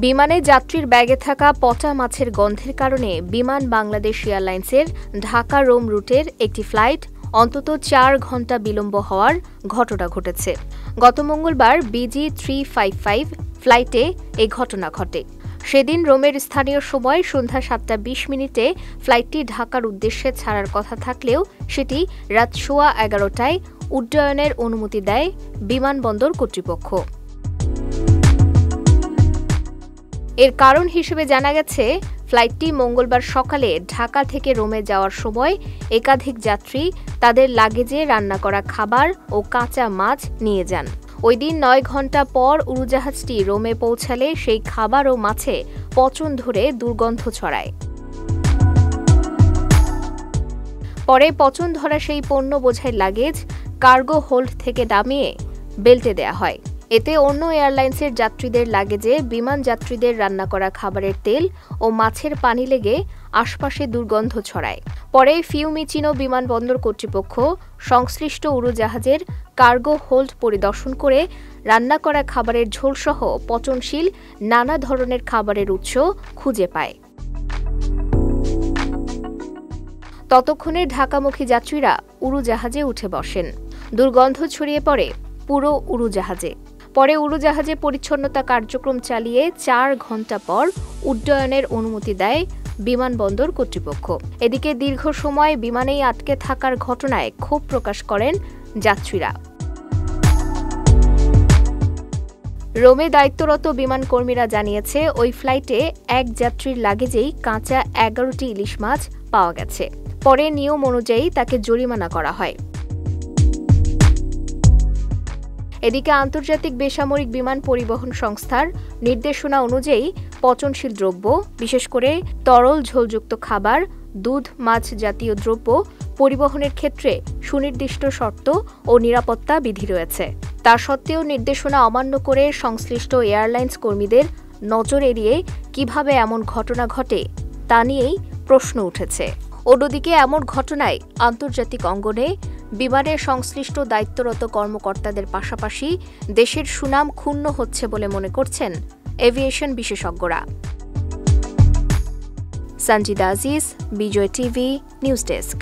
বিমানে যাত্রীর ব্যাগে থাকা পচা মাছের গন্ধের কারণে বিমান বাংলাদেশ এয়ারলাইন্সের ঢাকা-রোম রুটের একটি ফ্লাইট অন্তত ৪ ঘণ্টা বিলম্ব হওয়ার ঘটনা ঘটেছে। গত মঙ্গলবার BG355 ফ্লাইটে এই ঘটনা ঘটে। সেদিন রোমের স্থানীয় সময় সন্ধ্যা ৭টা ২০ ফ্লাইটটি ঢাকার উদ্দেশ্যে ছাড়ার কথা থাকলেও সেটি রাত 11:15টায় উড্ডয়নের অনুমতি দেয় বিমানবন্দর কর্তৃপক্ষ। এর কারণ হিসেবে জানা গেছে, ফ্লাইটটি মঙ্গলবার সকালে ঢাকা থেকে রোমে যাওয়ার সময় একাধিক যাত্রী তাদের লাগেজে রান্না করা খাবার ও কাঁচা মাছ নিয়ে যান। ওই দিন ৯ ঘণ্টা পর উড়োজাহাজটি রোমে পৌঁছালে সেই খাবার ও মাছে পচন ধরে দুর্গন্ধ ছড়ায়। পরে পচন ধরা সেই পণ্য বোঝাই লাগেজ কার্গো হোল্ড থেকে নামিয়ে বেল্টে দেয়া হয়। এতে অন্য এয়ারলাইন্সের যাত্রীদের লাগেজে বিমান যাত্রীদের রান্না করা খাবারের তেল ও মাছের পানি লেগে আশপাশে দুর্গন্ধ ছড়ায়। পরে ফিউমিচিনো বিমানবন্দর কর্তৃপক্ষ সংশ্লিষ্ট উড়োজাহাজের কার্গো হোল্ড পরিদর্শন করে রান্না করা খাবারের ঝোলসহ পচনশীল নানা ধরনের খাবারের উৎস খুঁজে পায়। ততক্ষণে ঢাকামুখী যাত্রীরা উড়োজাহাজে উঠে বসেন। দুর্গন্ধ ছড়িয়ে পড়ে পুরো উড়োজাহাজে। পরে উড়োজাহাজে পরিচ্ছন্নতা কার্যক্রম চালিয়ে ৪ ঘণ্টা পর উড্ডয়নের অনুমতি দেয় বিমানবন্দর কর্তৃপক্ষ। এদিকে দীর্ঘ সময় বিমানেই আটকে থাকার ঘটনায় ক্ষোভ প্রকাশ করেন যাত্রীরা। রোমে দায়িত্বরত বিমান কর্মীরা জানিয়েছে, ওই ফ্লাইটে এক যাত্রীর লাগেজেই কাঁচা ১১টি ইলিশ মাছ পাওয়া গেছে। পরে নিয়ম অনুযায়ী তাকে জরিমানা করা হয়। এদিকে আন্তর্জাতিক বেসামরিক বিমান পরিবহন সংস্থার নির্দেশনা অনুযায়ী পচনশীল দ্রব্য, বিশেষ করে তরল ঝোলযুক্ত খাবার, দুধ, মাছ জাতীয় দ্রব্য পরিবহনের ক্ষেত্রে সুনির্দিষ্ট শর্ত ও নিরাপত্তা বিধি রয়েছে। তা সত্ত্বেও নির্দেশনা অমান্য করে সংশ্লিষ্ট এয়ারলাইন্স কর্মীদের নজর এড়িয়ে কিভাবে এমন ঘটনা ঘটে তা নিয়েই প্রশ্ন উঠেছে। অন্যদিকে এমন ঘটনায় আন্তর্জাতিক অঙ্গনে বিমানের সংশ্লিষ্ট দায়িত্বরত কর্মকর্তাদের পাশাপাশি দেশের সুনাম ক্ষুণ্ণ হচ্ছে বলে মনে করছেন এভিয়েশন বিশেষজ্ঞরা। সঞ্জিদা আজিজ, বিজয় টিভি, নিউজ ডেস্ক।